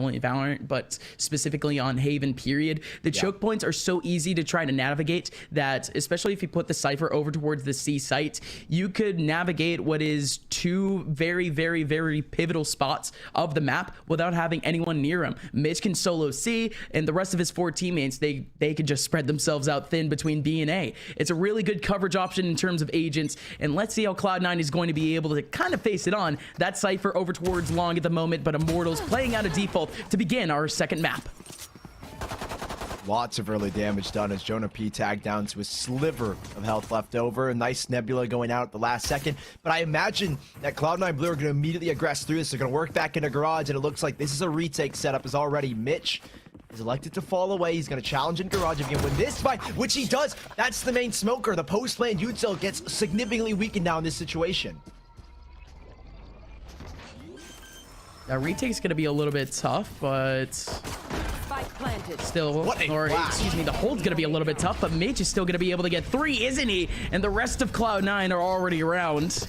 only Valorant, but specifically on Haven, period. The choke points are so easy to try to navigate that, especially if you put the Cypher over towards the C site, you could navigate what is two very, very, very pivotal spots of the map without having anyone near him. Mitch can solo C, and the rest of his 4 teammates, they can just spread themselves out thin between B and A. It's a really good coverage option in terms of agents, and let's see how Cloud9 is going to be able to kind of face it on. That Cypher over towards long at the moment, but Immortals playing out of default to begin our second map. Lots of early damage done as Jonah P tagged down to a sliver of health left over. A nice Nebula going out at the last second. But I imagine that Cloud9 Blue are going to immediately aggress through this. They're going to work back into Garage, and it looks like this is a retake setup as already. Mitch is elected to fall away. He's going to challenge in Garage if he can win this fight, which he does. That's the main smoker. The post-plan Util gets significantly weakened now in this situation. That retake's going to be a little bit tough, but still, or excuse me, the hold's going to be a little bit tough, but Mitch is still going to be able to get 3, isn't he? And the rest of Cloud9 are already around.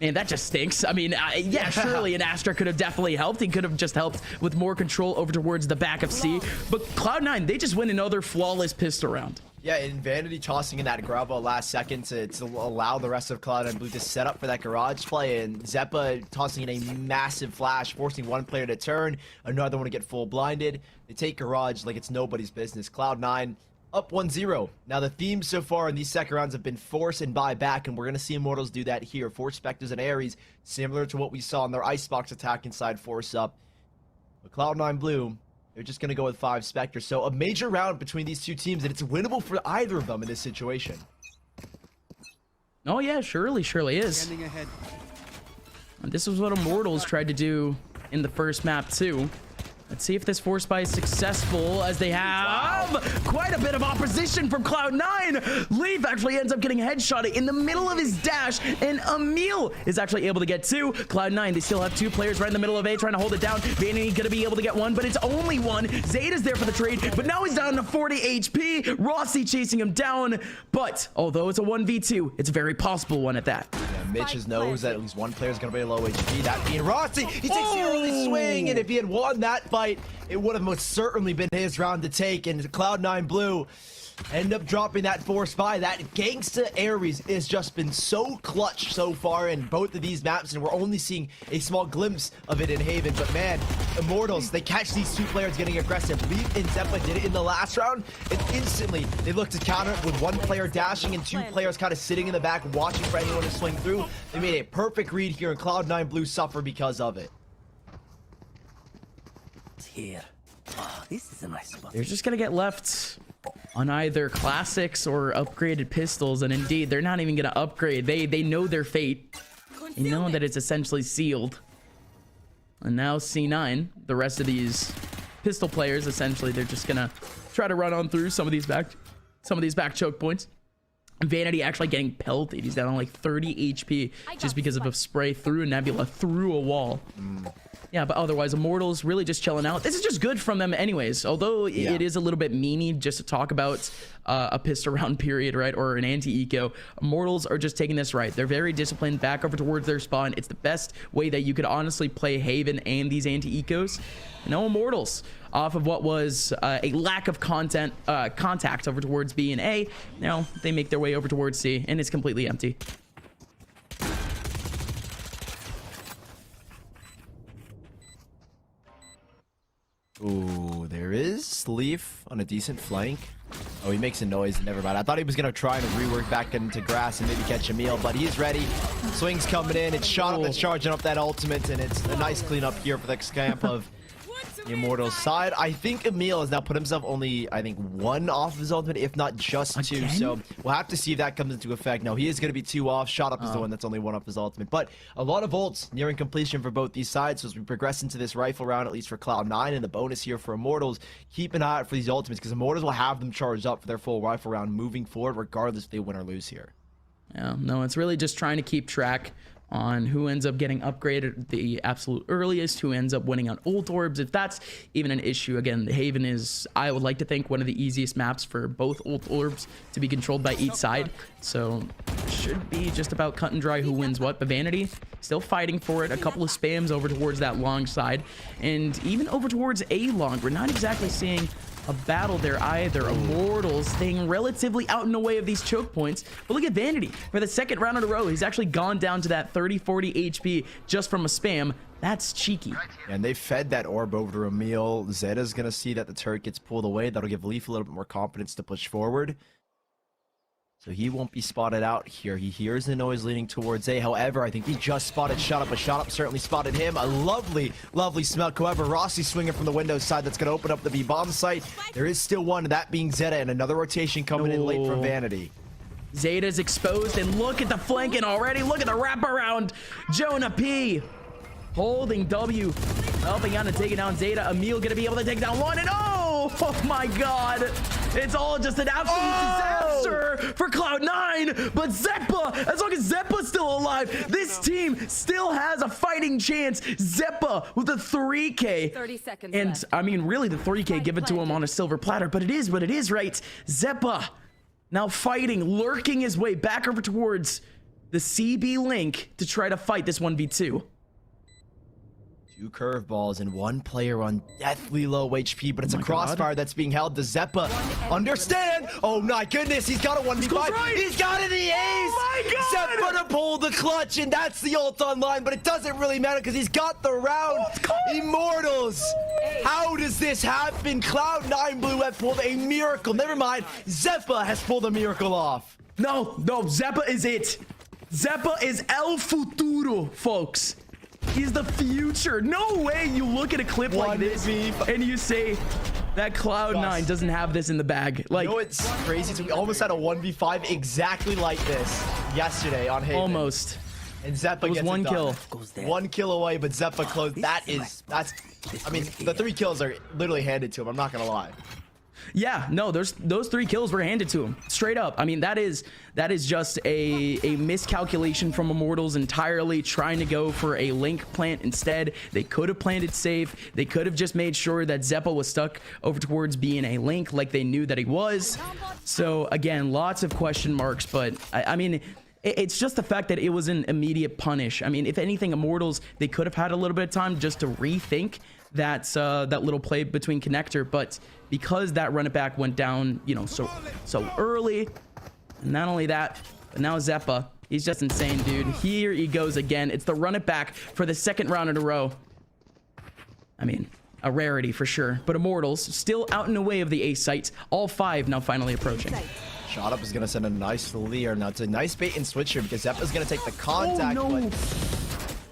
Man, that just stinks. I mean, yeah, surely an Astra could have definitely helped. He could have just helped with more control over towards the back of C. But Cloud9, they just win another flawless pistol round. Yeah, and Vanity tossing in that Grabo last second to allow the rest of Cloud9 Blue to set up for that Garage play, and Zeppa tossing in a massive flash, forcing one player to turn, another one to get full blinded. They take Garage like it's nobody's business. Cloud9 up 1-0. Now, the theme so far in these second rounds have been force and buy back, and we're going to see Immortals do that here. Force Spectres and Ares, similar to what we saw in their Icebox attack inside Force Up. But Cloud9 Blue, they're just going to go with 5 Spectres. So a major round between these two teams, and it's winnable for either of them in this situation. Oh, yeah, surely is. And this is what Immortals tried to do in the first map, too. Let's see if this force buy is successful, as they have quite a bit of opposition from Cloud9. Leaf actually ends up getting headshotted in the middle of his dash, and Emil is actually able to get 2. Cloud9, they still have 2 players right in the middle of A trying to hold it down. Vanity gonna be able to get 1, but it's only 1. Zeta's there for the trade, but now he's down to 40 HP. Rossi chasing him down, but although it's a 1v2, it's a very possible one at that. Yeah, Mitch knows that at least one player is gonna be low HP, that being Rossi. He takes the early swing, and if he had won that fight, it would have most certainly been his round to take, and Cloud9 Blue end up dropping that force by. That Gangsta Ares has just been so clutch so far in both of these maps, and we're only seeing a small glimpse of it in Haven. But man, Immortals, they catch these 2 players getting aggressive. Leaf and Zeppa did it in the last round, and instantly they look to counter it with 1 player dashing and 2 players kind of sitting in the back watching for anyone to swing through. They made a perfect read here, and Cloud9 Blue suffer because of it. Here. Oh, this is a nice spot. They're just gonna get left on either classics or upgraded pistols, and indeed they're not even gonna upgrade. They know their fate. They know that it's essentially sealed. And now C9, the rest of these pistol players, essentially they're just gonna try to run on through some of these back choke points. Vanity actually getting pelted. He's down on like 30 HP just because of a spray through a Nebula through a wall. Yeah, but otherwise, Immortals really just chilling out. This is just good from them anyways, although it is a little bit meany just to talk about a pistol round period, right, or an anti-eco. Immortals are just taking this right. They're very disciplined, back over towards their spawn. It's the best way that you could honestly play Haven and these anti-ecos. No Immortals, off of what was a lack of contact over towards B and A. Now they make their way over towards C, and it's completely empty. Ooh, there is Leaf on a decent flank. Oh, he makes a noise. Never mind. I thought he was going to try to rework back into grass and maybe catch Emil, but he's ready. Swing's coming in. It's shot up. It's charging up that ultimate, and it's a nice cleanup here for the camp of the Immortals side. I think Emil has now put himself only, I think, 1 off of his ultimate, if not just 2. Again? So we'll have to see if that comes into effect. No, he is going to be 2 off. Shot up is the one that's only 1 off his ultimate. But a lot of ults nearing completion for both these sides. So as we progress into this rifle round, at least for Cloud9, and the bonus here for Immortals, keep an eye out for these ultimates, because Immortals will have them charged up for their full rifle round moving forward, regardless if they win or lose here. Yeah, no, it's really just trying to keep track on who ends up getting upgraded the absolute earliest, who ends up winning on ult orbs, if that's even an issue. Again, the Haven is, I would like to think, one of the easiest maps for both ult orbs to be controlled by each side, so it should be just about cut and dry who wins what. But Vanity, still fighting for it. A couple of spams over towards that long side, and even over towards A long. We're not exactly seeing a battle there either. Immortals staying relatively out in the way of these choke points. But look at Vanity. For the second round in a row, he's actually gone down to that 30-40 HP just from a spam. That's cheeky. And they fed that orb over to Emil. Zeta's going to see that the turret gets pulled away. That'll give Leaf a little bit more confidence to push forward. So he won't be spotted out here. He hears the noise leading towards A. However, I think he just spotted Shot but Shot certainly spotted him. A lovely, lovely smell. However, Rossi swinging from the window side. That's going to open up the B-bomb site. There is still one, that being Zeta, and another rotation coming in late from Vanity. Zeta's exposed, and look at the flanking already. Look at the wraparound. Jonah P. holding W, helping out and taking down Zeta. Emil going to be able to take down one, and oh my God. It's all just an absolute disaster for Cloud9, but Zeppa, as long as Zeppa's still alive, this team still has a fighting chance. Zeppa with a 3K. 30 seconds and left. I mean, really, the 3K, give it to him on a silver platter, but it is what it is, right? Zeppa now fighting, lurking his way back over towards the CB link to try to fight this 1v2. Two curveballs and one player on deathly low HP, but it's a crossfire that's being held. Does Zeppa understand? Oh my goodness, he's got a 1v5. Right. He's got it, the ace! Oh my God! Zeppa to pull the clutch, and that's the ult online, but it doesn't really matter because he's got the round. Immortals! How does this happen? Cloud9 Blue have pulled a miracle. Never mind, Zeppa has pulled a miracle off. No, Zeppa is it. Zeppa is El Futuro, folks. He's the future. No way you look at a clip like this and you say that Cloud9 doesn't have this in the bag. Like, you know what's crazy? So we almost had a 1v5 exactly like this yesterday on Haven. almost. And Zeppa gets one it done. kill. 1 kill away, but Zeppa closed. That's, I mean, the 3 kills are literally handed to him. I'm not gonna lie. Yeah, no, those 3 kills were handed to him straight up. I mean, that is just a miscalculation from Immortals entirely, trying to go for a link plant instead. They could have planted safe. They could have just made sure that Zeppa was stuck over towards being a link like they knew that he was. So again, lots of question marks, but I mean, it's just the fact that it was an immediate punish. I mean, if anything, Immortals, they could have had a little bit of time just to rethink that little play between connector, but because that run it back went down, you know, so early, and not only that, but now Zeppa, he's just insane, dude. Here he goes again. It's the run it back for the second round in a row. I mean, a rarity for sure, but Immortals still out in the way of the A site. All 5 now finally approaching. Shot Up is gonna send a nice leer. Now it's a nice bait and switch here because Zeppa's gonna take the contact. Oh, no. But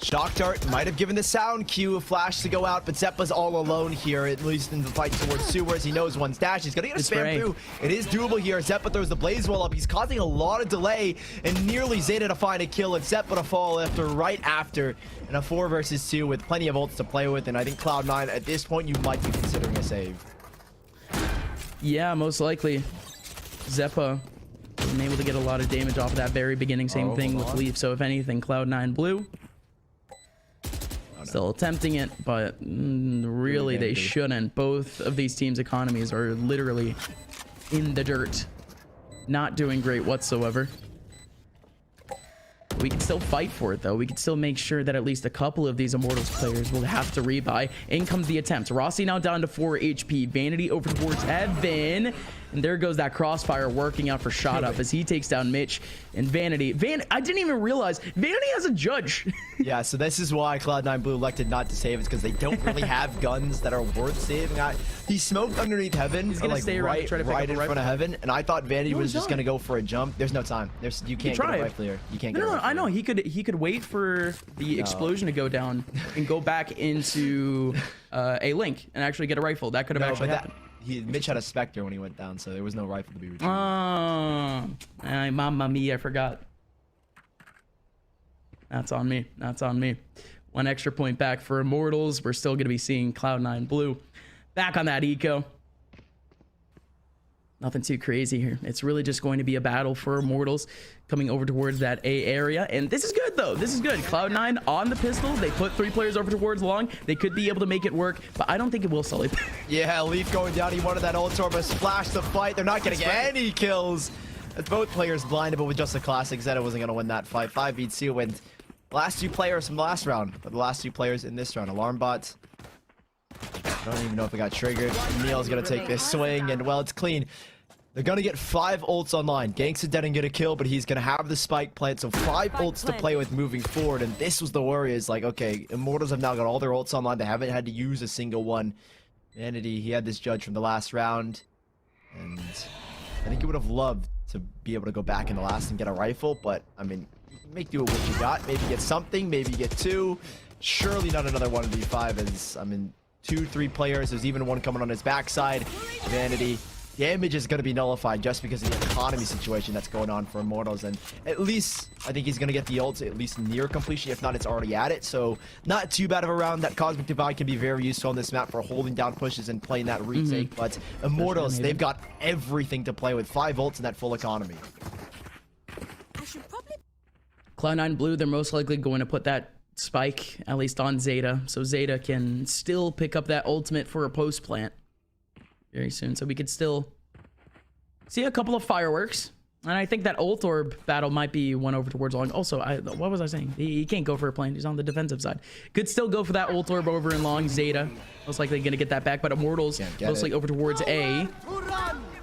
Shock Dart might have given the sound cue, a flash to go out, but Zeppa's all alone here, at least in the fight towards Sewers. He knows one's dash. He's gonna get a spam through. It is doable here. Zeppa throws the blaze wall up. He's causing a lot of delay, and nearly Zeta to find a kill, and Zeppa to fall right after in a 4 versus 2 with plenty of ults to play with. And I think Cloud9 at this point, you might be considering a save. Yeah, most likely. Zeppa wasn't able to get a lot of damage off of that very beginning. Same thing with Leaf. So if anything, Cloud9 Blue still attempting it, but really they shouldn't. Both of these teams' economies are literally in the dirt, not doing great whatsoever. We can still fight for it, though. We can still make sure that at least a couple of these Immortals players will have to rebuy. In comes the attempt. Rossi now down to 4 HP. Vanity over towards Evan. And there goes that crossfire working out for Shot Up as he takes down Mitch and Vanity. I didn't even realize Vanity has a judge. Yeah, so this is why Cloud9 Blue elected not to save. It's because they don't really have guns that are worth saving. He smoked underneath Heaven. He's gonna stay right, try to right in front of Heaven, and I thought Vanity was just gonna go for a jump. There's no time. You can't get a rifle here. You can't get a rifle. I know he could wait for the explosion to go down and go back into a link and actually get a rifle. That could have actually happened. Mitch had a Spectre when he went down, so there was no rifle to be retrieved. Mamma mia, I forgot. That's on me. That's on me. 1 extra point back for Immortals. We're still going to be seeing Cloud9 Blue back on that eco. Nothing too crazy here. It's really just going to be a battle for Immortals coming over towards that A area. And this is good, though. This is good. Cloud9 on the pistol. They put 3 players over towards long. They could be able to make it work, but I don't think it will, Sully. Yeah, Leaf going down. He wanted that ult orb, splash the fight. They're not getting any kills. Both players blinded, but with just a classic, Zeta wasn't going to win that fight. 5v2, and last two players from the last round, but the last two players in this round. Alarm bot. I don't even know if it got triggered. Neil's gonna take this swing, and well, it's clean. They're gonna get 5 ults online. Gangsta didn't get a kill, but he's gonna have the spike plant, so 5 ults to play with moving forward. And this was the worry, is like, okay, Immortals have now got all their ults online. They haven't had to use a single one. Vanity, he had this judge from the last round, and I think he would have loved to be able to go back in the last and get a rifle, but I mean, make do with what you got. Maybe get something, maybe get 2. Surely not another 1v5, as I mean, 2-3 players. There's even one coming on his backside. Vanity. Damage is going to be nullified just because of the economy situation that's going on for Immortals, and at least I think he's going to get the ult at least near completion. If not, it's already at it, so not too bad of a round. That Cosmic Divide can be very useful on this map for holding down pushes and playing that retake, but Immortals, they've got everything to play with. 5 ults in that full economy. Cloud9 blue, they're most likely going to put that spike at least on Zeta, so Zeta can still pick up that ultimate for a post plant very soon, so we could still see a couple of fireworks. And I think that ult orb battle might be one over towards long. Also, what was I saying? He can't go for a plant. He's on the defensive side. Could still go for that ult orb over in long. Zeta most likely gonna get that back, but Immortals mostly over towards A.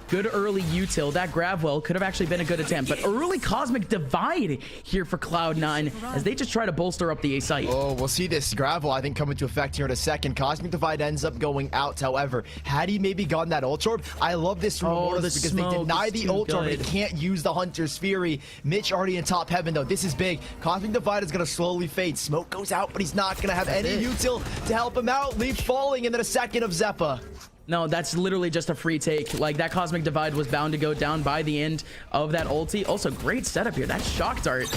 Good early util. That grab well could have actually been a good attempt, but early Cosmic Divide here for Cloud9 as they just try to bolster up the A site. Oh, we'll see this gravel, I think, come into effect here in a second. Cosmic Divide ends up going out. However, had he maybe gotten that ult orb, I love this from Immortals because they deny the ult orb. They can't use the Hunter's Fury. Mitch already in top heaven, though. This is big. Cosmic Divide is going to slowly fade. Smoke goes out, but he's not going to have any util to help him out. Leaf falling, and then a second of Zeppa. No, that's literally just a free take. Like, that Cosmic Divide was bound to go down by the end of that ulti. Also, great setup here. That shock dart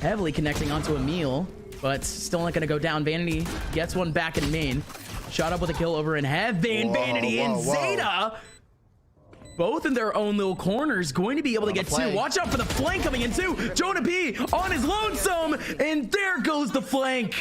heavily connecting onto Emil, but still not going to go down. Vanity gets one back in main. Shot up with a kill over in heaven. Vanity and Zeta, both in their own little corners, going to be able to get 2. Watch out for the flank coming in too. Jonah P on his lonesome, and there goes the flank.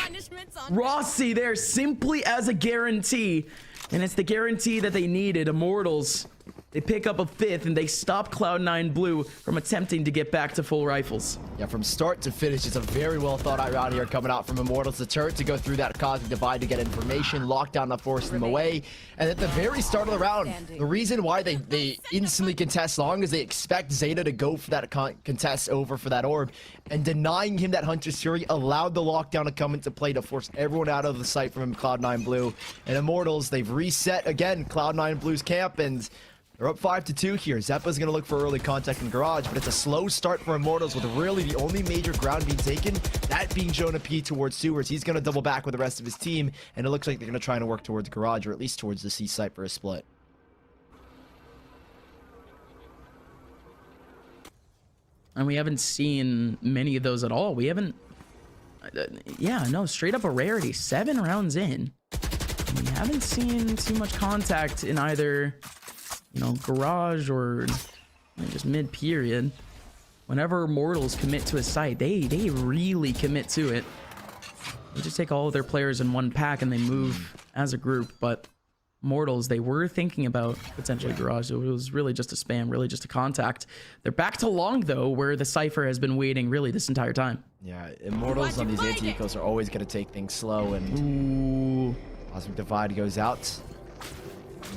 Rossi there simply as a guarantee. And it's the guarantee that they needed. Immortals, they pick up a 5th, and they stop Cloud9 blue from attempting to get back to full rifles. Yeah, from start to finish, it's a very well thought out round here coming out from Immortals. The turret to go through that Cosmic Divide to get information, lock down to force them away. And at the very start of the round, the reason why they instantly contest long is they expect Zeta to go for that contest over for that orb. And denying him that Hunter's Fury allowed the lockdown to come into play to force everyone out of the sight from Cloud9 blue. And Immortals, they've reset again Cloud9 blue's camp, and they're up 5-2 here. Zeppa's going to look for early contact in Garage, but it's a slow start for Immortals with really the only major ground being taken, that being Jonah P towards Sewers. He's going to double back with the rest of his team, and it looks like they're going to try to work towards Garage, or at least towards the C site for a split. And we haven't seen many of those at all. We haven't... yeah, no, straight up a rarity. 7 rounds in. We haven't seen too much contact in either, you know, Garage or just mid-period. Whenever Immortals commit to a site, they really commit to it. They just take all of their players in one pack and they move as a group, but Immortals, they were thinking about potentially Garage. It was really just a spam, really just a contact. They're back to long, though, where the Cypher has been waiting really this entire time. Yeah, Immortals on these anti-ecos are always going to take things slow, and Cosmic Divide goes out.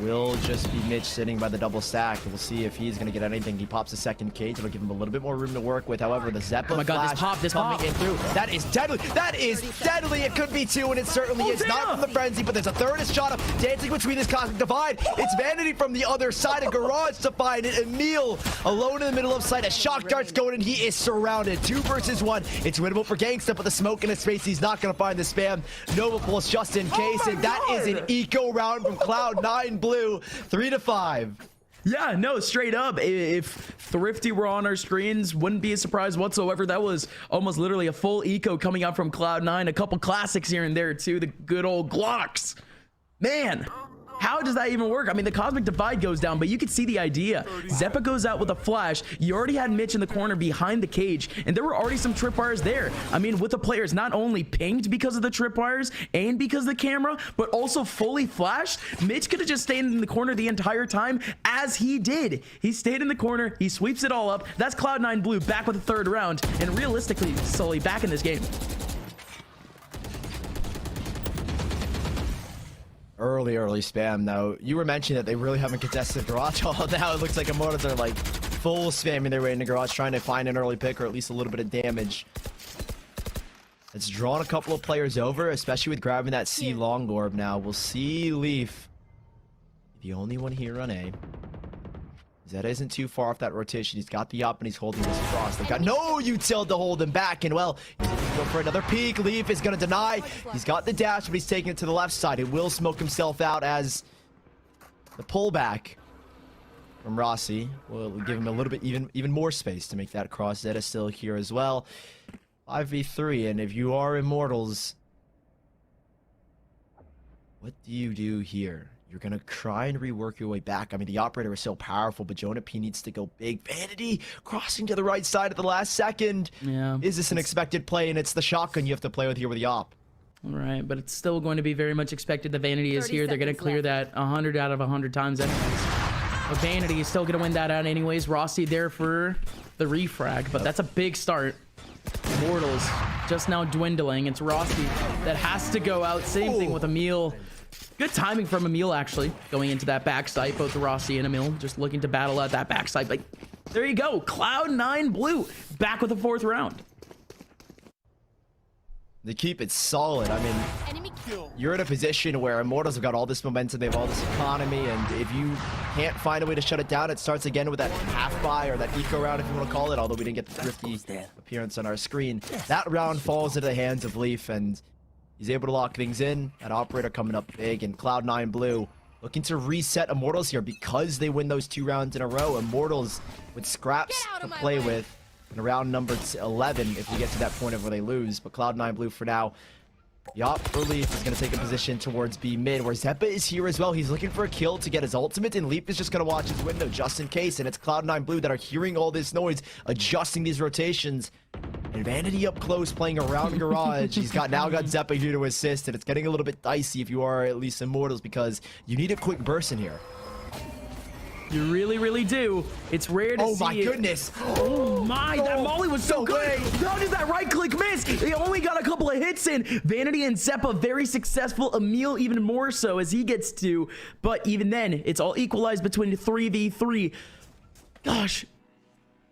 Will just be Mitch sitting by the double stack. We'll see if he's going to get anything. He pops a second cage. It'll give him a little bit more room to work with. However, the Zeppa oh my God, flash this pop. coming in through. That is deadly. That is deadly. It could be 2, and it certainly is. Not from the frenzy, but there's a third shot up dancing between this Cosmic Divide. It's Vanity from the other side of Garage to find it. Emil alone in the middle of sight. A shock dart's going, and he is surrounded. 2 versus 1. It's winnable for Gangsta, but the smoke in his face, he's not going to find the spam. Nova pulls just in case, and that is an eco round from Cloud9 blue. 3-5. Yeah, no, straight up. If Thrifty were on our screens, wouldn't be a surprise whatsoever. That was almost literally a full eco coming out from Cloud9. A couple classics here and there, too. The good old Glocks. Man, How does that even work? I mean, the Cosmic Divide goes down, but you can see the idea. Zeppa goes out with a flash. You already had Mitch in the corner behind the cage, and there were already some tripwires there. I mean, with the players not only pinged because of the tripwires and because of the camera, but also fully flashed, Mitch could have just stayed in the corner the entire time, as he did. He stayed in the corner. He sweeps it all up. That's Cloud9 Blue back with the third round, and realistically, Sully back in this game. Early spam though. You were mentioning that they really haven't contested garage all now. It looks like Immortals are like full spamming their way into garage, trying to find an early pick or at least a little bit of damage. It's drawn a couple of players over, especially with grabbing that C long orb now. We'll see Leaf, the only one here on A. Zeta isn't too far off that rotation. He's got the up and he's holding his frost. They've got no util to hold him back, and well, he's going to go for another peek. Leaf is going to deny. He's got the dash, but he's taking it to the left side. It will smoke himself out as the pullback from Rossi will give him a little bit even more space to make that cross. Zeta still here as well. 5v3, and if you are Immortals, what do you do here? You're going to try and rework your way back. I mean, the operator is so powerful, but Jonah P needs to go big. Vanity crossing to the right side at the last second. Yeah. Is this an expected play? And it's the shotgun you have to play with here with the op. All right, but it's still going to be very much expected. The Vanity is here. They're going to clear that 100 out of 100 times anyways. But Vanity is still going to win that out anyways. Rossi there for the refrag, but that's a big start. Immortals just now dwindling. It's Rossi that has to go out. Same thing with Emil. Good timing from Emil, actually, going into that backside. Both Rossi and Emil just looking to battle out that backside. But there you go. Cloud9 Blue back with the fourth round. They keep it solid. I mean, you're in a position where Immortals have got all this momentum. They have all this economy. And if you can't find a way to shut it down, it starts again with that half buy or that eco round, if you want to call it. Although we didn't get the thrifty appearance on our screen. That round falls into the hands of Leaf, and he's able to lock things in. That operator coming up big, and Cloud9 Blue looking to reset Immortals here because they win those 2 rounds in a row. Immortals with scraps to play with in round number 11 if we get to that point of where they lose. But Cloud9 Blue for now. The op for Leaf is going to take a position towards B mid, where Zeppa is here as well. He's looking for a kill to get his ultimate, and Leaf is just going to watch his window just in case. And it's Cloud9 Blue that are hearing all this noise, adjusting these rotations. And Vanity up close playing around garage. He's now got Zeppa here to assist, and it's getting a little bit dicey if you are at least Immortals, because you need a quick burst in here. You really, really do. It's rare to see. Oh my goodness. Oh my, that molly was so good. How did that right click miss? They only got a couple of hits in. Vanity and Zeppa very successful. Emil even more so as he gets 2. But even then, it's all equalized between 3v3. Gosh.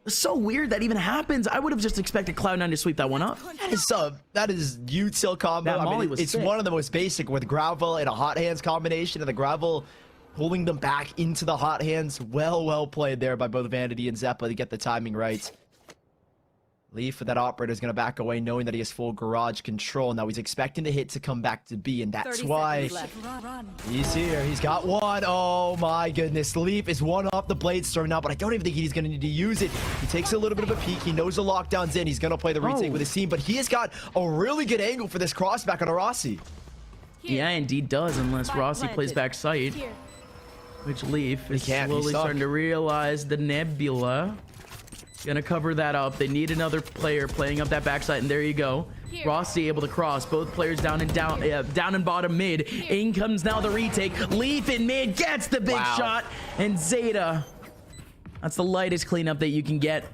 It's so weird that even happens. I would have just expected Cloud9 to sweep that one up. That is util combo. That molly was it's sick. one of the most basic with gravel and a hot hands combination, and the gravel pulling them back into the hot hands. Well played there by both Vanity and Zeppa to get the timing right. Leaf with that operator is going to back away, knowing that he has full garage control. Now he's expecting the hit to come back to B, and that's why he's here. He's got one. Oh my goodness. Leaf is one off the blade storm now, but I don't even think he's going to need to use it. He takes a little bit of a peek. He knows the lockdown's in. He's going to play the retake with his team, but he has got a really good angle for this crossback on a Rossi. Yeah, indeed does, unless Rossi plays back sight. Which Leaf is slowly starting to realize the Nebula. Gonna cover that up. They need another player playing up that backside, and there you go. Rossi able to cross. Both players down and bottom mid. In comes now the retake. Leaf in mid gets the big shot, and Zeta. That's the lightest cleanup that you can get.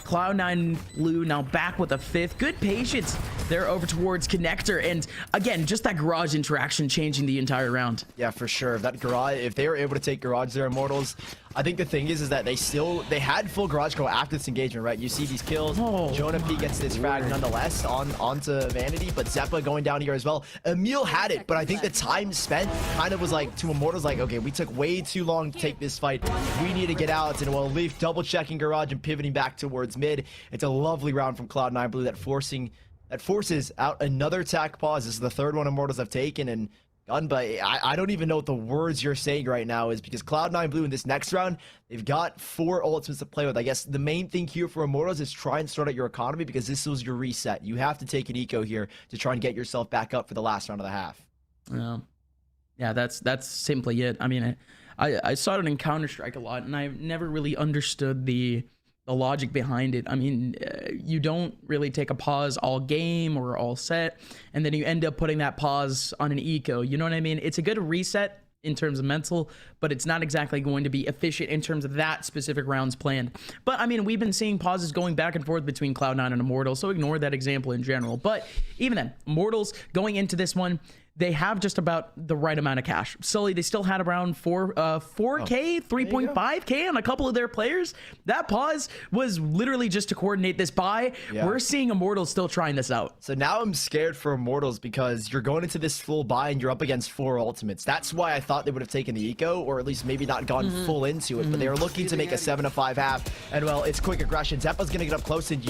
Cloud9 Blue now back with a 5th. Good patience there over towards Connector. And again, just that garage interaction changing the entire round. Yeah, for sure. That garage, if they were able to take garage there, Immortals, I think the thing is that they had full garage go after this engagement, right? You see these kills. Jonah P gets this frag nonetheless onto Vanity, but Zeppa going down here as well. Emil had it, but I think the time spent kind of was like to Immortals, like, okay, we took way too long to take this fight. We need to get out. And while Leaf double checking garage and pivoting back towards mid, it's a lovely round from Cloud9 Blue that forces out another attack pause. This is the 3rd one Immortals have taken, and Gunba, I don't even know what the words you're saying right now is, because Cloud9 Blue in this next round, they've got 4 ultimates to play with. I guess the main thing here for Immortals is try and sort out your economy, because this was your reset. You have to take an eco here to try and get yourself back up for the last round of the half. Yeah. Yeah, that's simply it. I mean, I saw it in Counter-Strike a lot, and I've never really understood the logic behind it. I mean, you don't really take a pause all game or all set, and then you end up putting that pause on an eco. You know what I mean? It's a good reset in terms of mental, but it's not exactly going to be efficient in terms of that specific round's planned. But I mean, we've been seeing pauses going back and forth between Cloud9 and Immortals, so ignore that example in general. But even then, Immortals going into this one, they have just about the right amount of cash. Sully, they still had around 4K, 3.5K on a couple of their players. That pause was literally just to coordinate this buy. Yeah. We're seeing Immortals still trying this out. So now I'm scared for Immortals because you're going into this full buy and you're up against 4 ultimates. That's why I thought they would have taken the eco, or at least maybe not gone full into it, but they were looking to make a 7-5 half. And well, it's quick aggression. Zeppa's going to get up close and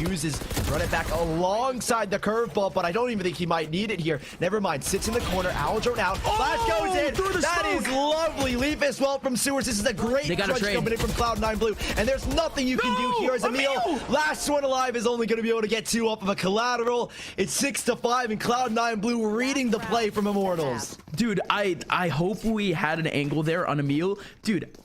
run it back alongside the curveball, but I don't even think he might need it here. Never mind, sits in the corner, Owl drone out, flash goes in. That is lovely. Leaf as well from Sewers. This is a great crunch coming in from Cloud9 Blue, and there's nothing you can do here as Emil. Last one alive is only going to be able to get 2 off of a collateral. It's 6-5, and Cloud9 Blue reading the play from Immortals. Dude, I hope we had an angle there on Emil. Dude,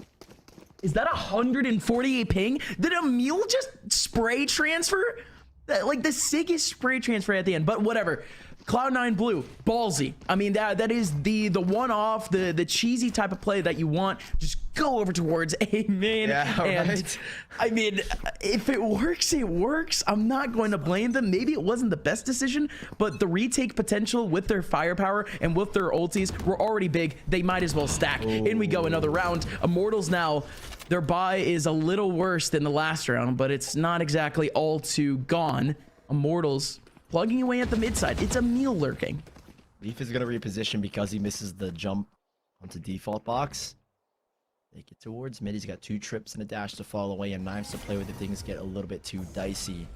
is that 148 ping? Did Emil just spray transfer? Like the sickest spray transfer at the end, but whatever. Cloud9 Blue, ballsy. I mean, that is the one-off, the cheesy type of play that you want. Just go over towards A main. Yeah, and right. I mean, if it works, it works. I'm not going to blame them. Maybe it wasn't the best decision, but the retake potential with their firepower and with their ultis were already big. They might as well stack. Ooh. In we go, another round. Immortals now, their buy is a little worse than the last round, but it's not exactly all too gone. Immortals plugging away at the mid side. It's Emil lurking. Leaf is going to reposition because he misses the jump onto default box. They get towards mid. He's got 2 trips and a dash to fall away and knives to play with if things get a little bit too dicey.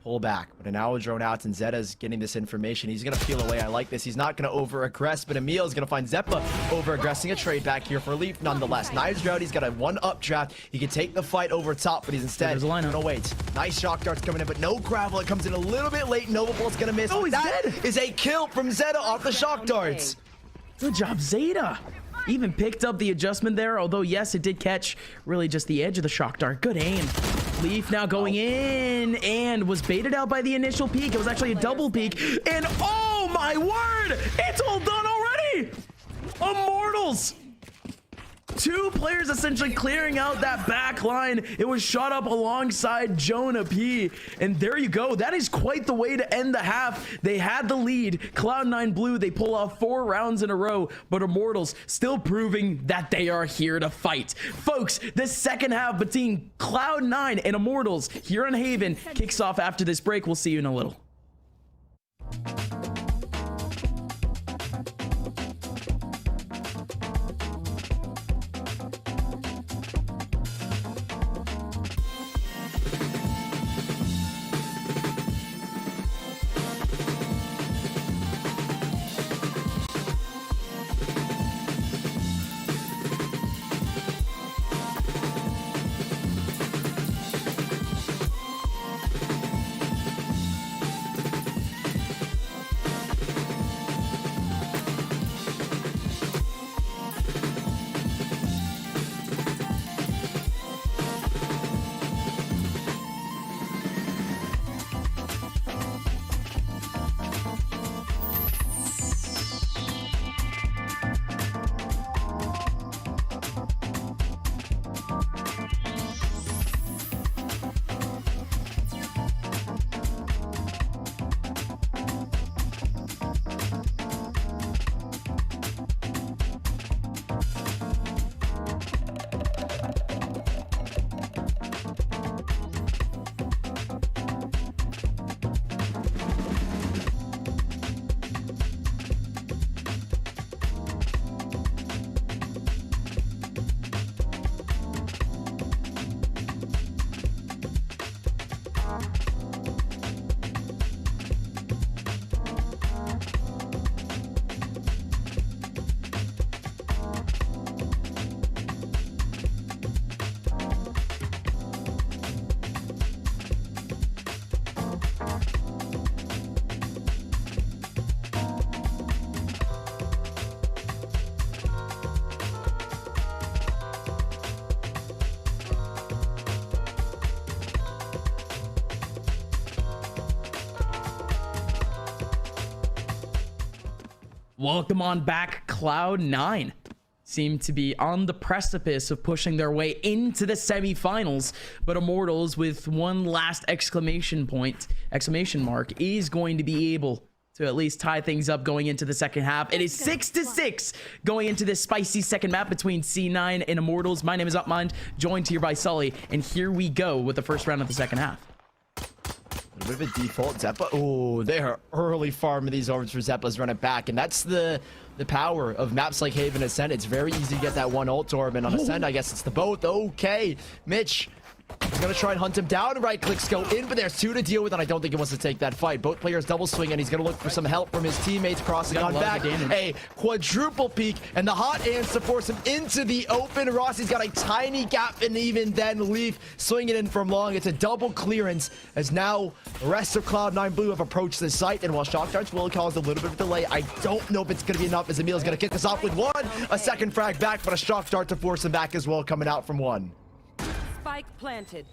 Pull back, but an owl drone out, and Zeta's getting this information. He's gonna peel away. I like this. He's not gonna over-aggress, but Emil is gonna find Zeppa over-aggressing. A trade back here for Leaf nonetheless. Knives drought. He's got a 1-up draft. He can take the fight over top, but he's instead gonna wait. Nice shock darts coming in, but no gravel. It comes in a little bit late. Nova Bolt's gonna miss. Oh, he's dead. Is a kill from Zeta off the shock darts. Good job, Zeta. Even picked up the adjustment there, although yes, it did catch really just the edge of the shock dart. Good aim. Leaf now going in and was baited out by the initial peek. It was actually a double peek, and oh my word, it's all done already. Immortals, 2 players essentially clearing out that back line. It was shot up alongside Jonah P. And there you go. That is quite the way to end the half. They had the lead. Cloud9 Blue, they pull off 4 rounds in a row, but Immortals still proving that they are here to fight. Folks, the second half between Cloud9 and Immortals here on Haven kicks off after this break. We'll see you in a little. Welcome on back, Cloud9. Seem to be on the precipice of pushing their way into the semifinals, but Immortals, with one last exclamation mark, is going to be able to at least tie things up going into the second half. It is 6-6 going into this spicy second map between C9 and Immortals. My name is Upmind, joined here by Sully, and here we go with the first round of the second half. A bit of a default Zeppa. Oh, they are early farming these orbs for Zeppa's run it back, and that's the power of maps like Haven Ascent. It's very easy to get that one ult orb, and on Ascent, I guess it's the both. Okay, Mitch is gonna try and hunt him down. Right clicks go in, but there's two to deal with, and I don't think he wants to take that fight. Both players double swing, and he's gonna look for some help from his teammates crossing on back. A quadruple peek, and the hot hands to force him into the open. Rossi's got a tiny gap, and even then Leaf swinging in from long. It's a double clearance, as now the rest of Cloud9 Blue have approached the site, and while shock darts will cause a little bit of delay, I don't know if it's gonna be enough, as Emil's gonna kick us off with one. A second frag back, but a shock dart to force him back as well, coming out from one. Spike planted.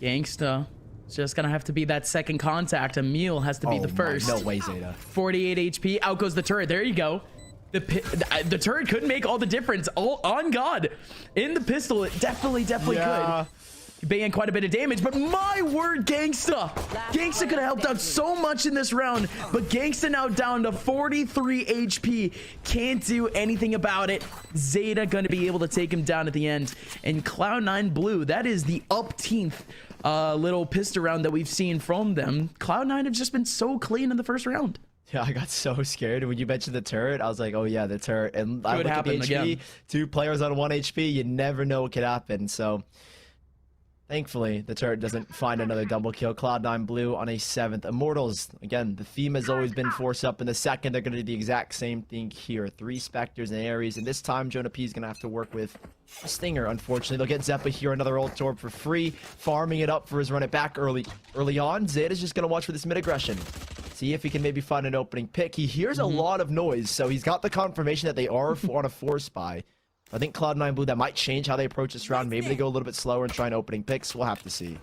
Gangsta. It's just gonna have to be that second contact. Emil has to be the first. No way, Zeta. 48 HP. Out goes the turret. There you go. The turret could make all the difference. Oh, on God. In the pistol, it definitely could. Banging quite a bit of damage, but my word, Gangsta. Gangsta could have helped out so much in this round, but Gangsta now down to 43 HP. Can't do anything about it. Zeta gonna be able to take him down at the end. And Cloud9 Blue, that is the upteenth little pistol round that we've seen from them. Cloud9 have just been so clean in the first round. Yeah, I got so scared when you mentioned the turret. I was like, oh yeah, the turret. And I look at the HP, again. 2 players on 1 HP. You never know what could happen. So thankfully, the turret doesn't find another double kill. Cloud9 Blue on a 7th. Immortals, again, the theme has always been force up in the second. They're going to do the exact same thing here. 3 Spectres and Ares, and this time Jonah P is going to have to work with a Stinger, unfortunately. They'll get Zeppa here, another ult orb for free, farming it up for his run it back early on. Zeta's just going to watch for this mid-aggression. See if he can maybe find an opening pick. He hears a lot of noise, so he's got the confirmation that they are on a 4 spy. I think Cloud9 Blue, that might change how they approach this round. Maybe they go a little bit slower and try an opening picks. We'll have to see.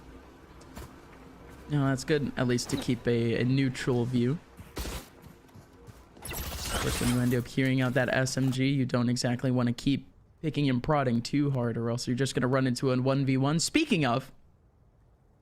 No, that's good, at least to keep a neutral view. Of course, when you end up hearing out that SMG, you don't exactly want to keep picking and prodding too hard, or else you're just going to run into a 1v1. Speaking of,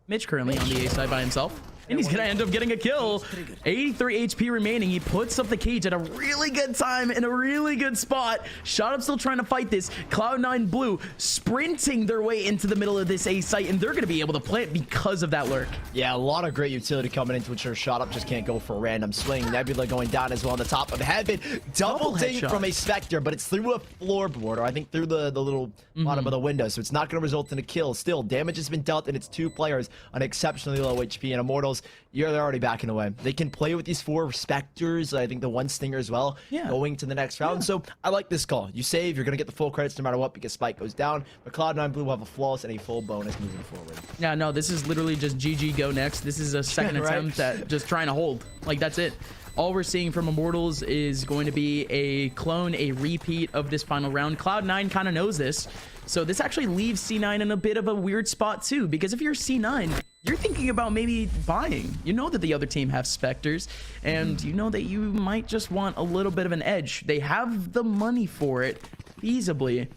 Mitch currently on the A side by himself, and he's going to end up getting a kill. 83 HP remaining. He puts up the cage at a really good time in a really good spot. Shot up still trying to fight this. Cloud9 Blue sprinting their way into the middle of this A site, and they're going to be able to plant because of that lurk. Yeah, a lot of great utility coming into ensure Shot Up just can't go for a random swing. Nebula going down as well on the top of Heaven. Double ding from a Spectre, but it's through a floorboard, or I think through the little bottom of the window, so it's not going to result in a kill. Still, damage has been dealt, and it's 2 players on exceptionally low HP, and Immortals, they're already backing away. They can play with these 4 Spectres, I think the 1 Stinger as well, going to the next round. So I like this call. You save, you're going to get the full credits no matter what, because Spike goes down, but Cloud9 Blue will have a flawless and a full bonus moving forward. Yeah, no, this is literally just GG go next. This is a second attempt at just trying to hold. Like, that's it. All we're seeing from Immortals is going to be a clone, a repeat of this final round. Cloud9 kind of knows this. So this actually leaves C9 in a bit of a weird spot too, because if you're C9, you're thinking about maybe buying. You know that the other team have Spectres, and you know that you might just want a little bit of an edge. They have the money for it, feasibly.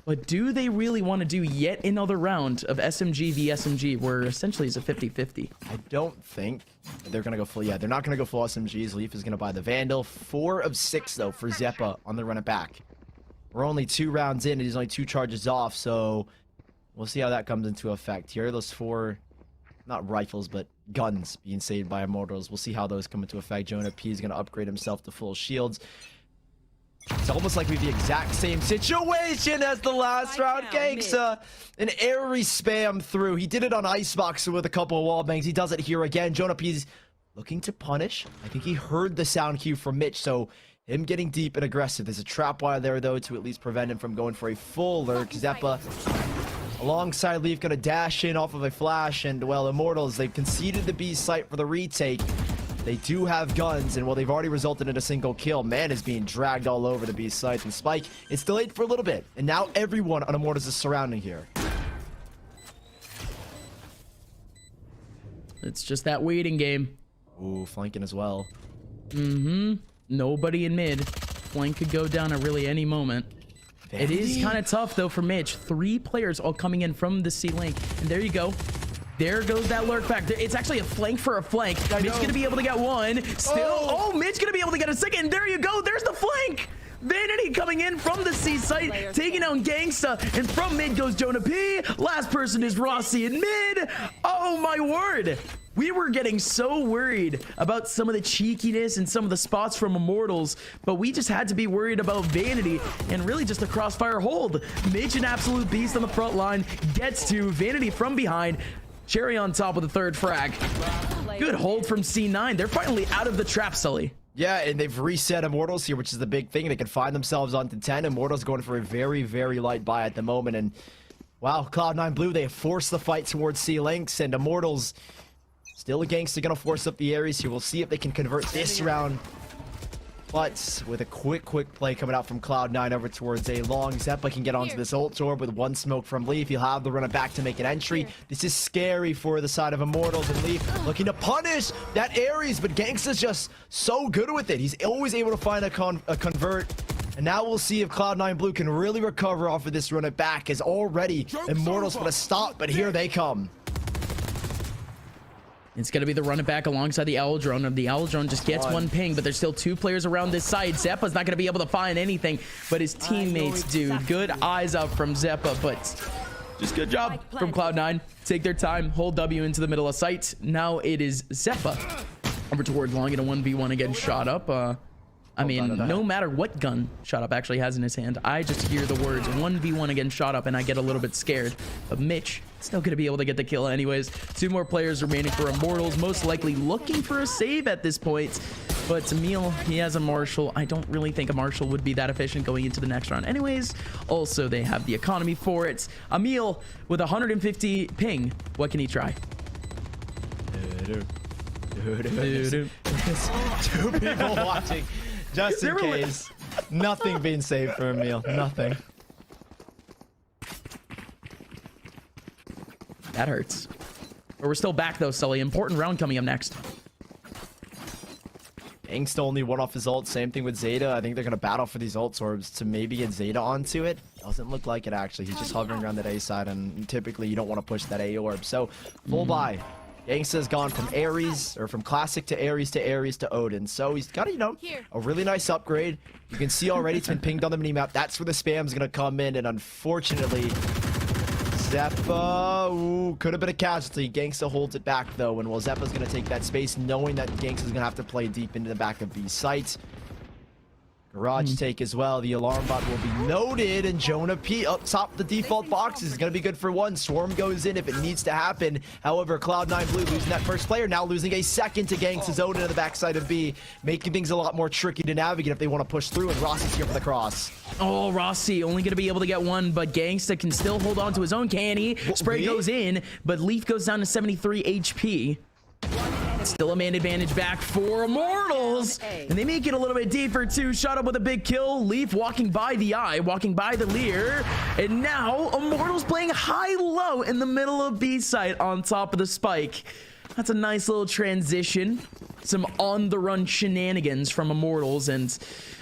But do they really want to do yet another round of SMG v SMG, where essentially it's a 50-50? I don't think they're going to go full. Yeah, they're not going to go full SMGs. Leaf is going to buy the Vandal. 4 of 6, though, for Zeppa on the run it back. We're only 2 rounds in, and he's only 2 charges off, so we'll see how that comes into effect. Here are those 4, not rifles, but guns being saved by Immortals. We'll see how those come into effect. Jonah P is going to upgrade himself to full shields. It's almost like we have the exact same situation as the last round. Gangsta, an airy spam through. He did it on Icebox with a couple of wall bangs. He does it here again. Jonah P's looking to punish. I think he heard the sound cue from Mitch, so him getting deep and aggressive. There's a trap wire there, though, to at least prevent him from going for a full lurk. Zeppa alongside Leaf gonna dash in off of a flash, and, well, Immortals, they've conceded the B site for the retake. They do have guns, and, well, they've already resulted in a single kill. Man is being dragged all over the B site, and Spike is delayed for a little bit, and now everyone on Immortals is surrounding here. It's just that waiting game. Ooh, flanking as well. Nobody in mid. Flank could go down at really any moment. It is kind of tough though for Mitch. 3 players all coming in from the C link, and there you go. There goes that lurk back. It's actually a flank for a flank. Mitch gonna be able to get one. Still, oh, Mitch gonna be able to get a second. There you go. There's the flank. Vanity coming in from the C site, taking out Gangsta, and from mid goes Jonah P. Last person is Rossi in mid. Oh my word. We were getting so worried about some of the cheekiness and some of the spots from Immortals, but we just had to be worried about Vanity and really just a crossfire hold. Mitch, an absolute beast on the front line, gets to Vanity from behind. Cherry on top of the 3rd frag. Good hold from C9. They're finally out of the trap, Sully. Yeah, and they've reset Immortals here, which is the big thing. They can find themselves onto 10. Immortals going for a very, very light buy at the moment. And wow, Cloud9 Blue, they have forced the fight towards C-Links, and Immortals still a Gangster gonna force up the Ares here. We'll see if they can convert this round. But with a quick play coming out from Cloud9 over towards A long, Zeppa can get onto this ult orb with 1 smoke from Leaf. He'll have the runner back to make an entry. This is scary for the side of Immortals, and Leaf looking to punish that Ares, but Gangsta's just so good with it. He's always able to find a convert. And now we'll see if Cloud9 Blue can really recover off of this run it back, as already Immortals want to stop, but here they come. It's going to be the run it back alongside the Owl Drone. And the Owl Drone just gets 1 ping, but there's still 2 players around this side. Zeppa's not going to be able to find anything, but his teammates do. Good eyes up from Zeppa, but just good job from Cloud9. Take their time, hold W into the middle of sight. Now it is Zeppa over towards long in a 1v1 against Shot Up. I mean, no matter what gun Shot Up actually has in his hand, I just hear the words 1v1 against Shot Up and I get a little bit scared. But Mitch still going to be able to get the kill anyways. 2 more players remaining for Immortals, most likely looking for a save at this point. But Emil, he has a Marshall. I don't really think a Marshall would be that efficient going into the next round anyways. Also, they have the economy for it. Emil with 150 ping. What can he try? 2 people watching. Just in case. Nothing being saved for Emil. Nothing. That hurts. But we're still back though, Sully. Important round coming up next. Angst only 1 off his ult. Same thing with Zeta. I think they're going to battle for these ult orbs to maybe get Zeta onto it. Doesn't look like it actually. He's just hovering around that A side, and typically you don't want to push that A orb. So full buy. Gangsta's gone from Ares, or from Classic to Ares to Ares to Odin. So he's got, you know, a really nice upgrade. You can see already it's been pinged on the minimap. That's where the spam's going to come in, and unfortunately, Zeppa, could have been a casualty. Gangsta holds it back, though, and while Zeppa's going to take that space, knowing that Gangsta's going to have to play deep into the back of B site. Garage take as well. The alarm bot will be noted, and Jonah P up top the default boxes is going to be good for 1. Swarm goes in if it needs to happen. However, Cloud9 Blue losing that first player, now losing a second to Gangsta's Odin in the backside of B, making things a lot more tricky to navigate if they want to push through, and Rossi's here for the cross. Oh, Rossi only going to be able to get 1, but Gangsta can still hold on to his own. Can he? Spray goes in, but Leaf goes down to 73 HP. Still a man advantage back for Immortals, and they make it a little bit deeper too. Shot Up with a big kill. Leaf walking by the eye, walking by the Lear, and now Immortals playing high-low in the middle of B site on top of the spike. That's a nice little transition. Some on-the-run shenanigans from Immortals, and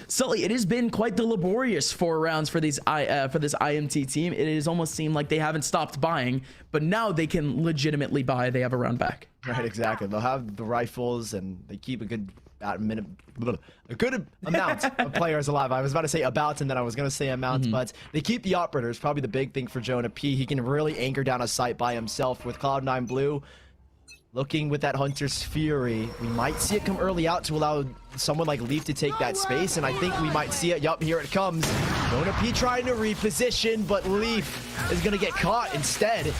Sully, it has been quite the laborious 4 rounds for this IMT team. It has almost seemed like they haven't stopped buying, but now they can legitimately buy. They have a round back. Right, exactly. They'll have the rifles, and they keep a good amount of players alive. I was about to say about, and then I was going to say amount, but they keep the operators. Probably the big thing for Jonah P. He can really anchor down a site by himself with Cloud9 Blue. Looking with that Hunter's Fury, we might see it come early out to allow someone like Leaf to take that space, and I think we might see it. Yup, here it comes. Jonah P trying to reposition, but Leaf is going to get caught instead.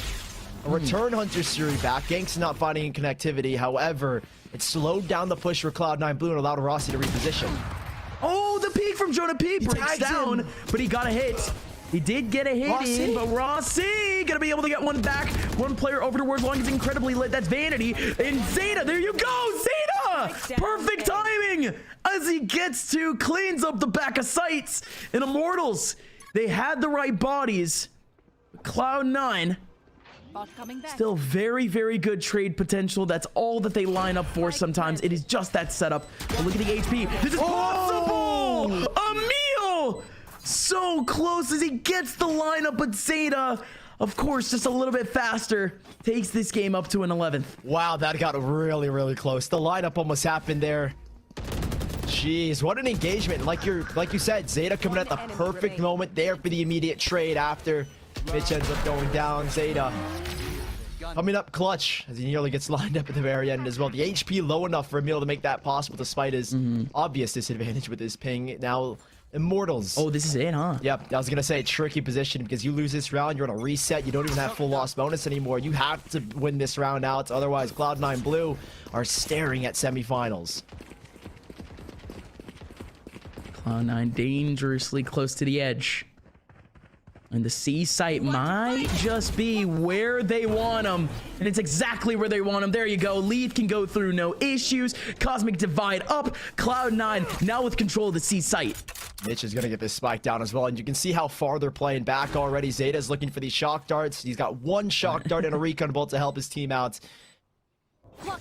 A return Hunter's Fury back. Gangsta not finding any connectivity. However, it slowed down the push for Cloud9 Blue and allowed Rossi to reposition. Oh, the peek from Jonah P breaks down, but he got a hit. He did get a hit in, but Rossi gonna be able to get 1 back. 1 player over towards long is incredibly lit. That's Vanity. And Zeta, there you go, Zeta! Perfect timing as he gets to, cleans up the back of sights. And Immortals, they had the right bodies. Cloud9 Bot coming back. Still very, very good trade potential. That's all that they line up for sometimes. It is just that setup. But look at the HP. This is possible! Emil! So close as he gets the lineup, but Zeta, of course, just a little bit faster, takes this game up to an 11th. Wow, that got really, really close. The lineup almost happened there. Jeez, what an engagement. Like you said, Zeta coming at the perfect moment there for the immediate trade after Mitch ends up going down. Zeta coming up clutch as he nearly gets lined up at the very end as well. The HP low enough for Emil to make that possible despite his obvious disadvantage with his ping. Now, Immortals. Oh, this is it, huh? Yep, I was going to say tricky position because you lose this round, you're on a reset. You don't even have full loss bonus anymore. You have to win this round out. Otherwise, CLOUD9 Blue are staring at semifinals. CLOUD9 dangerously close to the edge. And the C site might just be where they want them. And it's exactly where they want them. There you go. Lead can go through, no issues. Cosmic Divide up. CLOUD9 now with control of the C site. Mitch is going to get this spike down as well. And you can see how far they're playing back already. Zeta's looking for these shock darts. He's got one shock dart and a recon bolt to help his team out.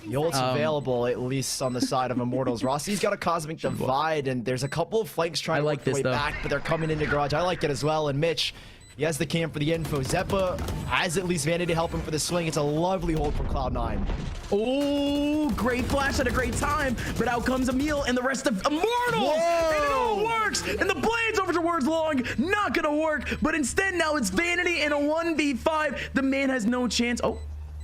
The ult's available, at least on the side of Immortals. Rossi's got a Cosmic Divide, and there's a couple of flanks trying to work their way back, but they're coming into Garage. I like it as well. And Mitch, he has the cam for the info. Zeppa has at least Vanity to help him for the swing. It's a lovely hold from CLOUD9. Oh, great flash at a great time. But out comes Emil and the rest of Immortals. Whoa! And it all works. And the blades over towards Long. Not going to work. But instead, now it's Vanity in a 1v5. The man has no chance. Oh.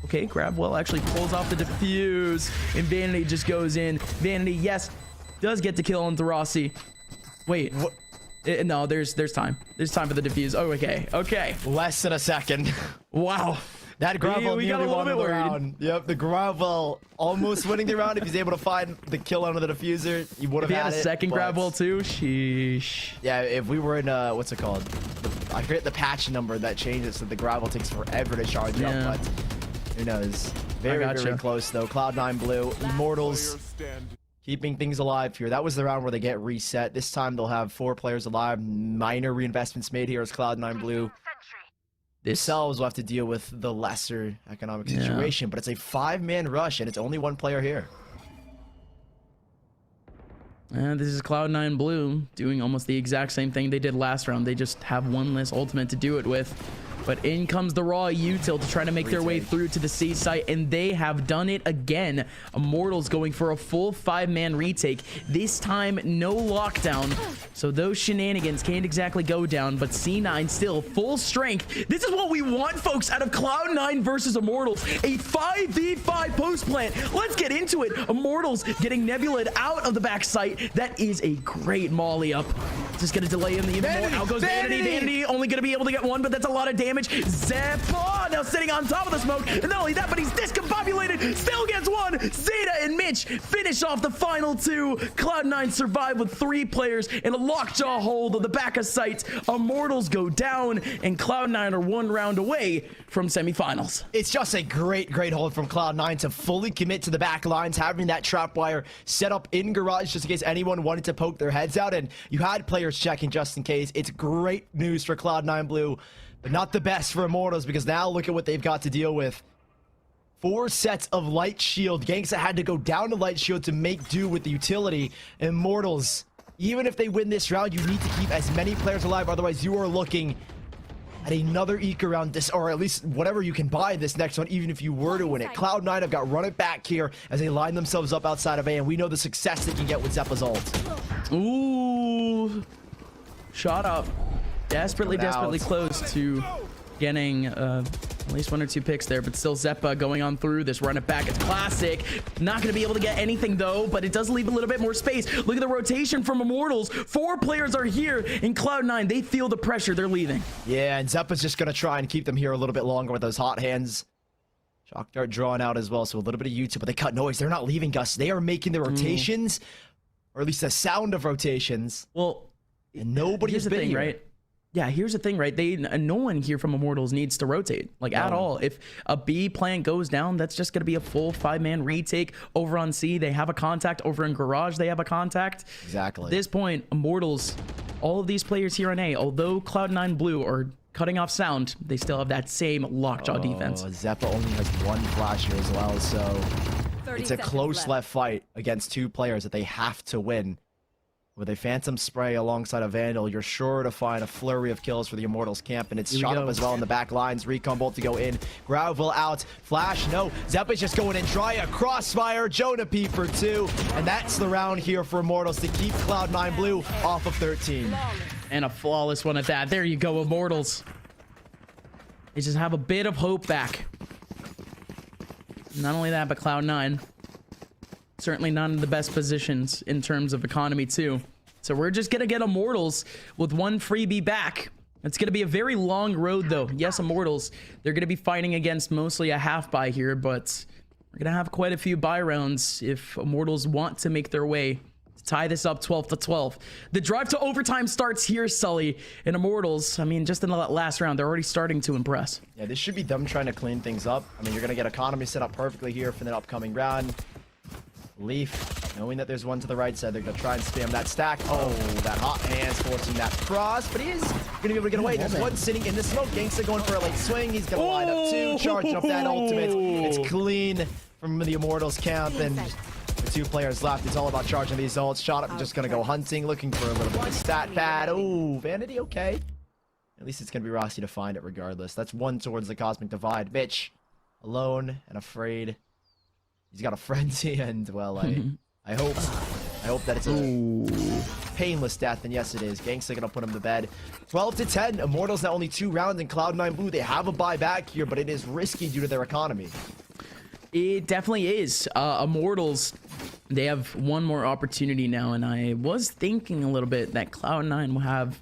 Okay, Grabwell actually pulls off the defuse, and Vanity just goes in. Vanity, yes, does get to kill on Rossi. Wait, what? No, there's time. There's time for the defuse. Oh, okay. Less than a second. Wow. That Grabwell nearly won the round. Yep, the Grabwell almost winning the round. If he's able to find the kill under the diffuser, he would have had it. If he had a second Grabwell too, sheesh. Yeah, if we were in, what's it called? I forget the patch number that changes, so the Grabwell takes forever to charge up, but who knows? Very close though. CLOUD9 Blue, Immortals keeping things alive here. That was the round where they get reset. This time they'll have 4 players alive. Minor reinvestments made here as CLOUD9 Blue themselves will have to deal with the lesser economic situation. But it's a 5-man rush and it's only 1 player here. And this is CLOUD9 Blue doing almost the exact same thing they did last round. They just have one less ultimate to do it with. But in comes the raw util to try to make their way through to the C site, and they have done it again. Immortals going for a full 5-man retake. This time, no lockdown. So those shenanigans can't exactly go down, but C9 still full strength. This is what we want, folks, out of CLOUD9 versus Immortals. A 5v5 post plant. Let's get into it. Immortals getting Nebula out of the back site. That is a great molly up. Just gonna delay him even more. Out goes Vanity. Vanity only gonna be able to get 1, but that's a lot of damage. Zeppa now sitting on top of the smoke, and not only that, but he's discombobulated. Still gets 1. Zeta and Mitch finish off the final 2. CLOUD9 survive with 3 players in a lockjaw hold of the back of sight. Immortals go down, and CLOUD9 are 1 round away from semifinals. It's just a great hold from CLOUD9 to fully commit to the back lines, having that trap wire set up in Garage just in case anyone wanted to poke their heads out, and you had players checking just in case. It's great news for CLOUD9 Blue, but not the best for Immortals, because now look at what they've got to deal with. 4 sets of Light Shield. Gangsta had to go down to Light Shield to make do with the utility. Immortals, even if they win this round, you need to keep as many players alive, otherwise you are looking at another eco round, this, or at least whatever you can buy this next one, even if you were to win it. CLOUD9 have got run it back here as they line themselves up outside of A, and we know the success they can get with Zeppa's ult. Ooh. Shot up. Desperately close to getting at least 1 or 2 picks there, but still Zeppa going on through this. Run it back. It's classic. Not going to be able to get anything though, but it does leave a little bit more space. Look at the rotation from Immortals. 4 players are here in CLOUD9. They feel the pressure. They're leaving. Yeah, and Zeppa's just going to try and keep them here a little bit longer with those hot hands. Shock dart drawn out as well, so a little bit of YouTube, but they cut noise. They're not leaving, Gus. They are making the rotations, or at least the sound of rotations. Well, and nobody has been here. Right? Yeah, here's the thing, right? No one here from Immortals needs to rotate, like, at all. If a B plant goes down, that's just going to be a full 5-man retake. Over on C, they have a contact. Over in Garage, they have a contact. Exactly. At this point, Immortals, all of these players here on A, although CLOUD9 Blue are cutting off sound, they still have that same lockjaw defense. Zeppa only has one flash here as well, so 30 it's a seconds close left. left fight against two players that they have to win. With a Phantom Spray alongside a Vandal, you're sure to find a flurry of kills for the Immortals camp, and it's Here we shot up go. as well in the back lines. Recon Bolt to go in. Gravel out. Flash, no. Zeppa's just going in. Try a crossfire. Jonah P for 2. And that's the round here for Immortals to keep Cloud9 Blue off of 13. And a flawless one at that. There you go, Immortals. They just have a bit of hope back. Not only that, but Cloud9. Certainly not in the best positions in terms of economy, too. So we're just going to get Immortals with one freebie back. It's going to be a very long road, though. Yes, Immortals, they're going to be fighting against mostly a half buy here, but we're going to have quite a few buy rounds if Immortals want to make their way to tie this up 12-12. The drive to overtime starts here, Sully. And Immortals, I mean, just in the last round, they're already starting to impress. Yeah, this should be them trying to clean things up. I mean, you're going to get economy set up perfectly here for the upcoming round. Leaf, knowing that there's one to the right side, they're going to try and spam that stack. Oh, that hot hands forcing that cross, but he is going to be able to get away. There's one sitting in the smoke. Gangsta going for a late swing. He's going to line up two, charging up that ultimate. It's clean from the Immortals camp, and with two players left, it's all about charging these ults. Shot up, just going to go hunting, looking for a little bit of a stat pad. Oh, Vanity, okay. At least it's going to be Rossi to find it regardless. That's one towards the Cosmic Divide. Mitch, alone and afraid. He's got a frenzy, and well, I hope that it's a painless death, and yes, it is. Gangsta gonna put him to bed. 12-10. Immortals now only 2 rounds in Cloud9 Blue. They have a buy back here, but it is risky due to their economy. It definitely is. Immortals, they have one more opportunity now, and I was thinking a little bit that Cloud9 will have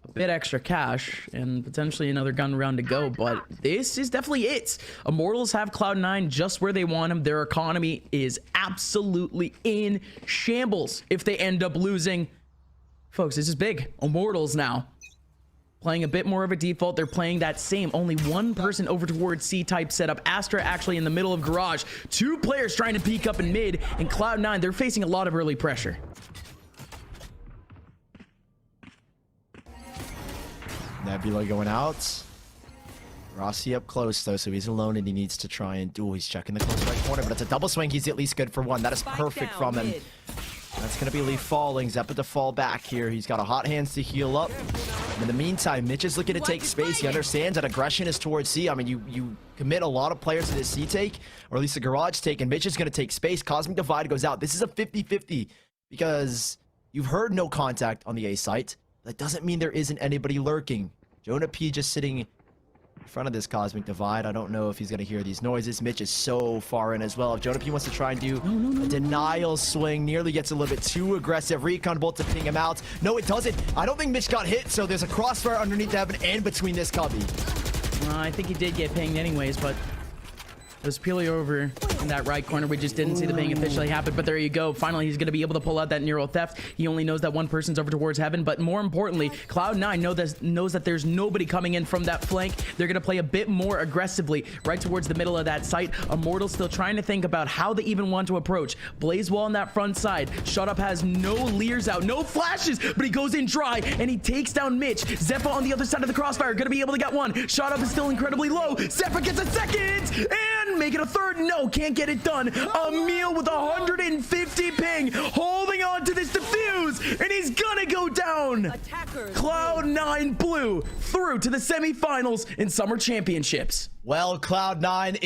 a bit extra cash and potentially another gun round to go, but this is definitely it. Immortals have Cloud9 just where they want them. Their economy is absolutely in shambles if they end up losing. Folks, this is big. Immortals now playing a bit more of a default. They're playing that same only one person over towards C-type setup. Astra actually in the middle of garage. 2 players trying to peek up in mid, and Cloud9, they're facing a lot of early pressure. Nebula going out. Rossi up close though, so he's alone and he needs to try and he's checking the close right corner, but it's a double swing. He's at least good for 1. That is perfect from him. That's gonna be Leaf falling. Zeppa to fall back here. He's got a hot hands to heal up. In the meantime, Mitch is looking to take space. He understands that aggression is towards C. I mean, you commit a lot of players to this C take, or at least a garage take, and Mitch is gonna take space. Cosmic Divide goes out. This is a 50-50 because you've heard no contact on the A site. That doesn't mean there isn't anybody lurking. Jonah P just sitting in front of this Cosmic Divide. I don't know if he's going to hear these noises. Mitch is so far in as well. If Jonah P wants to try and do a denial swing, nearly gets a little bit too aggressive. Recon Bolt to ping him out. No, it doesn't. I don't think Mitch got hit, so there's a crossfire underneath to have an end between this cubby. I think he did get pinged anyways, but it was purely over in that right corner. We just didn't see the ping officially happen, but there you go. Finally, he's going to be able to pull out that neural theft. He only knows that one person's over towards heaven, but more importantly, Cloud9 knows that there's nobody coming in from that flank. They're going to play a bit more aggressively right towards the middle of that site. Immortals still trying to think about how they even want to approach. Blaze Wall on that front side. Shut Up has no leers out, no flashes, but he goes in dry and he takes down Mitch. Zeppa on the other side of the crossfire, going to be able to get one. Shut Up is still incredibly low. Zeppa gets a second and make it a third. No, can't get it done. Emil with 150 ping, holding on to this defuse, and he's gonna go down. Cloud9 Blue through to the semifinals in Summer Championships. Well, Cloud9